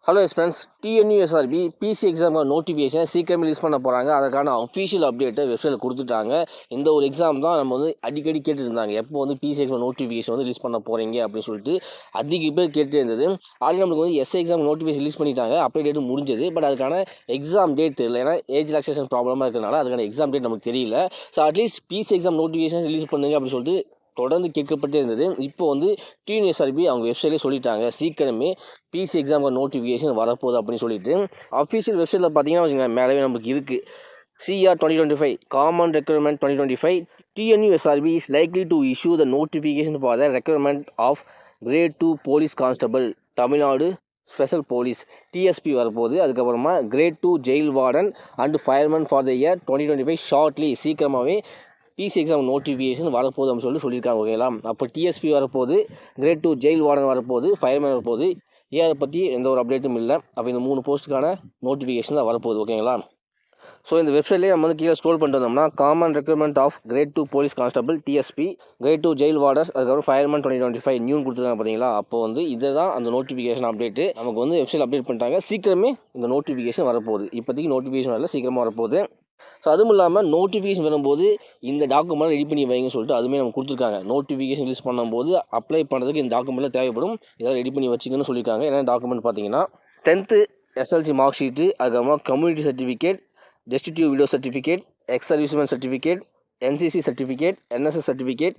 Hello friends, TNUSRB PC எக்ஸாமுக்கு notification சீக்கிரமே release பண்ண போகிறாங்க. அதற்கான அஃபீஷியல் அப்டேட்டை வெப்சைட்டில் கொடுத்துட்டாங்க. இந்த ஒரு எக்ஸாம் தான் நம்ம வந்து அடிக்கடி கேட்டுட்டு இருந்தாங்க, எப்போ வந்து பிசி எக்ஸாம் நோட்டிஃபிகேஷன் வந்து ரிலீஸ் பண்ண போகிறீங்க அப்படின்னு சொல்லிட்டு அதிக பேர் கேட்டு இருந்தது. ஆல்ரெடி நம்மளுக்கு வந்து எஸ்ஐ எக்ஸாம் நோட்டிஃபிகேஷன் ரிலீஸ் பண்ணிட்டாங்க, அப்ளை டேட்டு முடிஞ்சது. பட் அதுக்கான எக்ஸாம் டேட் தெரியல, ஏன்னா ஏஜ் ரிலாக்ஸேஷன் ப்ராப்ளமாக இருக்கிறதுனால அதுக்கான எக்ஸாம் டேட் நமக்கு தெரியல. So at least PC exam notification release பண்ணுங்க அப்படின்னு சொல்லிட்டு தொடர்ந்து கேட்கப்பட்டே இருந்தது. இப்போ வந்து டிஎன்யூஎஸ்ஆர்பி அவங்க வெப்சைட்லேயே சொல்லிட்டாங்க, சீக்கிரமே பிசி எக்ஸாமுக்கு நோட்டிஃபிகேஷன் வரப்போகுது அப்படின்னு சொல்லிட்டு. அஃபீஷியல் வெப்சைட்டில் பார்த்தீங்கன்னா மேலே நமக்கு இருக்குது, CR 2025 Common Requirement 2025 TNUSRB is likely to issue the notification for the requirement of Grade 2 Police Constable Tamil Nadu special police DSP வரப்போகுது. அதுக்கப்புறமா grade 2 jail warden and fireman for the year 2025 shortly, சீக்கிரமாகவே பிசி எக்ஸாம் நோட்டிஃபிகேஷன் வரப்போகுது அப்படின்னு சொல்லியிருக்காங்க. ஓகேங்களா? அப்போ DSP வரப்போகுது, grade 2 jail warden வரப்போகுது, ஃபயர்மேன் வரப்போகுது. ஏஆரை பற்றி எந்த ஒரு அப்டேட்டும் இல்லை. அப்போ இந்த 3 போஸ்ட்டுக்கான நோட்டிஃபிகேஷன் தான் வரப்போகுது. ஓகேங்களா? ஸோ இந்த வெப்சைட்லேயே நம்ம வந்து கீழே ஸ்க்ரோல் பண்ணிட்டு வந்தோம்னா common recruitment of grade 2 police constable DSP, grade 2 jail warders, அதுக்கப்புறம் ஃபயர்மேன் 2025 நியூ கொடுத்துருக்காங்க பார்த்தீங்களா? அப்போ வந்து இதுதான் அந்த நோட்டிஃபிகேஷன் அப்டேட்டு நமக்கு வந்து வெப்சைட் அப்டேட் பண்ணிட்டாங்க. சீக்கிரமே இந்த நோட்டிஃபிகேஷன் வரப்போகுது. இப்போதைக்கு நோட்டிஃபிகேஷன் வரல, சீக்கிரமாக வரப்போகுது. ஸோ அதுவும் இல்லாமல் நோட்டிஃபிகேஷன் வரும்போது இந்த டாக்குமெண்ட் ரெடி பண்ணி வைங்கன்னு சொல்லிட்டு அதுவுமே நம்ம கொடுத்துருக்காங்க. நோட்டிஃபிகேஷன் ரிலீஸ் பண்ணும்போது அப்ளை பண்ணுறதுக்கு இந்த டாக்குமெண்ட்டில் தேவைப்படும், இதெல்லாம் ரெடி பண்ணி வச்சுக்கணும்னு சொல்லியிருக்காங்க. ஏன்னா டாக்குமெண்ட் பார்த்தீங்கன்னா 10th SLC மார்க் ஷீட்டு, அதுக்கப்புறமா community certificate, destitute widow certificate, ex-serviceman certificate, NCC certificate, NSS certificate,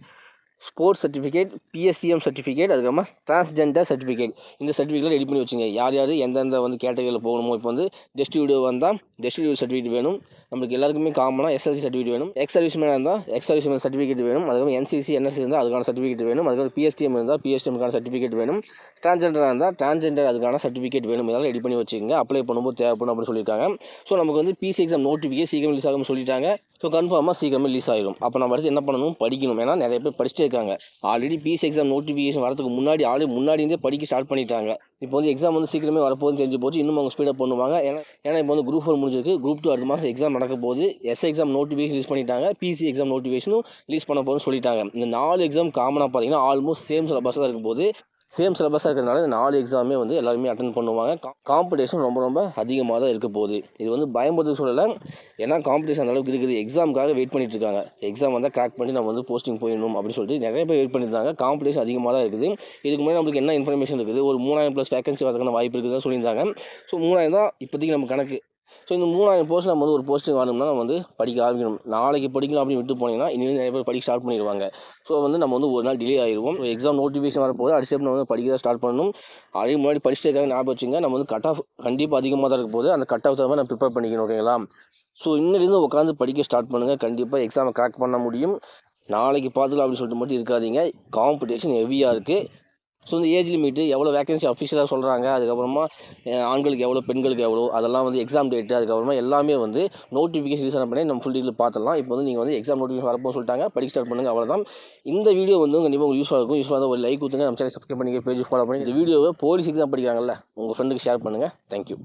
sports certificate, BSCM certificate, அதுக்கப்புறமா டிரான்ஸ்ஜெண்டர் சர்டிஃபிகேட். இந்த சர்டிஃபிகேட் ரெடி பண்ணி வச்சுங்க. யார் யார் எந்தெந்த வந்து கேட்டகரியில் போகணுமோ, இப்போ வந்து டெஸ்டியூட் வந்தால் டெஸ்டியூட் சர்டிஃபிகேட் வேணும். நம்மளுக்கு எல்லாருக்குமே காமனாக எஸ்எல்சி சர்டிஃபிகேட் வேணும். எக்ஸ் சர்வீஸ்மேன் இருந்தால் எக்ஸ் சர்வீஸ்மேன் சர்டிஃபிகேட் வேணும். அதுக்கப்புறம் NCC NSS இருந்தால் அதுக்கான சர்டிஃபிகேட் வேணும். அதுக்கப்புறம் பிஎஸ்டிஎம் இருந்தால் பிஎஸ்டிஎம்க்கான சர்டிஃபிகேட் வேணும். டிரான்ஸ்ஜெண்டராக இருந்தால் டிரான்ஸ்ஜெண்டர் அதுக்கான சர்டிஃபிகேட் வேணும். இதெல்லாம் ரெடி பண்ணி வச்சுக்கோங்க, அப்ளை பண்ணும்போது தேவைப்படும் அப்படின்னு சொல்லியிருக்காங்க. ஸோ நமக்கு வந்து பிசி எக்ஸாம் நோட்டிஃபிகேஷன் சீக்கிரம் ரிலீஸ் ஆகும்னு சொல்லிட்டாங்க. ஸோ கன்ஃபார்மாக சீக்கிரமே ரிலீஸ் ஆகிடும். அப்போ நம்ம அடுத்து என்ன பண்ணணும்? படிக்கணும். ஏன்னா நிறைய பேர் படிச்சுட்டே இருக்காங்க. ஆல்ரெடி பிசி எக்ஸாம் நோட்டிஃபிகேஷன் வரதுக்கு முன்னாடி இருந்தே படிக்க ஸ்டார்ட் பண்ணிட்டாங்க. இப்போ வந்து எக்ஸாம் வந்து சீக்கிரமே வரப்போகுதுன்னு தெரிஞ்சு போச்சு, இன்னும் அவங்க ஸ்பீடப் பண்ணுவாங்க. ஏன்னா இப்போ வந்து குரூப் 4 முடிஞ்சிருக்கு, குரூப் 2 அடுத்த மாதம் எக்ஸாம் நடக்க போகுது. எஸ்ஐ எக்ஸாம் நோட்டிஃபிகேஷன் ரிலீஸ் பண்ணிட்டாங்க, பிசி எக்ஸாம் நோட்டிஃபிகேஷனும் ரிலீஸ் பண்ண போகுதுன்னு சொல்லிட்டாங்க. இந்த 4 எக்ஸாம் காமனாக பார்த்தீங்கன்னா ஆல்மோஸ்ட் சேம் சிலபஸாக இருக்கும் போது, சேம் சிலபஸாக இருக்கிறதுனால இந்த 4 எக்ஸாமே வந்து எல்லாருமே அட்டன் பண்ணுவாங்க. காம்படிஷன் ரொம்ப அதிகமாக தான் இருக்க போகுது. இது வந்து பயன்படுத்த சொல்லலை, ஏன்னா காம்படிஷன் அந்த அளவுக்கு இருக்குது. எக்ஸாமுக்காக வெயிட் பண்ணிட்டு இருக்காங்க. எக்ஸாம் வந்தால் கிராக் பண்ணி நம்ம வந்து போஸ்டிங் போயிடணும் அப்படின்னு சொல்லிட்டு நிறைய பேர் வெயிட் பண்ணியிருந்தாங்க. காம்படிஷன் அதிகமாக தான் இருக்குது. இதுக்கு முன்னாடி நம்மளுக்கு என்ன இன்ஃபர்மேஷன் இருக்குது? ஒரு 3000+ வேகன்சி வரதுக்கான வாய்ப்பு இருக்குதுன்னு சொல்லியிருந்தாங்க. ஸோ 3000 தான் இப்போதைக்கு நம்ம கணக்கு. ஸோ இந்த 3000 போஸ்ட் நம்ம வந்து ஒரு போஸ்டிங் வரணும்னா நம்ம வந்து படிக்க ஆரம்பிக்கணும். நாளைக்கு படிக்கலாம் அப்படின்னு விட்டு போனீங்கன்னா இனிமேல் நிறைய பேர் படிக்க ஸ்டார்ட் பண்ணிடுவாங்க. ஸோ வந்து நம்ம வந்து ஒரு நாள் டிலே ஆகிடுவோம். எக்ஸாம் நோட்டிஃபிகேஷன் வரப்போது அடுத்த ஸ்டெப் நம்ம வந்து படிக்க தான் ஸ்டார்ட் பண்ணணும். அதுக்கு முன்னாடி படிச்சுட்டு இருக்காங்க, ஞாபகம் வச்சுங்க. நம்ம வந்து கட் ஆஃப் கண்டிப்பாக அதிகமாக தான் இருக்க போது, அந்த கட் ஆஃப் தான் நம்ம ப்ரிப்பேர் பண்ணிக்கணும். ஓகேங்களா? ஸோ இன்னிலேருந்து உட்காந்து படிக்க ஸ்டார்ட் பண்ணுங்கள், கண்டிப்பாக எக்ஸாமை கிராக் பண்ண முடியும். நாளைக்கு பார்த்துக்கலாம் அப்படின்னு சொல்லிட்டு மட்டும் இருக்காதீங்க. காம்படிஷன் ஹெவியாக இருக்குது. ஸோ இந்த ஏஜ் லிமிட்டு எவ்வளோ வேகன்சி அஃபிஷியலாக சொல்கிறாங்க, அதுக்கப்புறமா ஆண்களுக்கு எவ்வளோ பெண்களுக்கு எவ்வளோ, அதெல்லாம் வந்து எக்ஸாம் டேட்டு, அதுக்கப்புறமா எல்லாமே வந்து நோட்டிஃபிகேஷன் ரிலீஸ் பண்ணி நம்ம ஃபுல் டீட்டெயில் பார்த்துடலாம். இப்போ வந்து நீங்கள் வந்து எக்ஸாம் நோட்டிஃபிகேஷன் வரப்போ சொல்லிட்டாங்க, படிக்க ஸ்டார்ட் பண்ணுங்கள், அவ்வளோதான். இந்த வீடியோ வந்து கண்டிப்பாக உங்களுக்கு யூஸ்ஃபுல்லாக இருக்கும். யூஸ்ஃபுல்லாக தான் ஒரு லைக் கொடுத்துங்க, நம்ம சேனல் சப்ஸ்கிரைப் பண்ணி பேஜ் ஃபாலோ பண்ணி இந்த வீடியோவை போலீஸ் எக்ஸாம் படிக்கிறாங்கல்ல உங்கள் ஃப்ரெண்டுக்கு ஷேர் பண்ணுங்கள். தேங்க்யூ.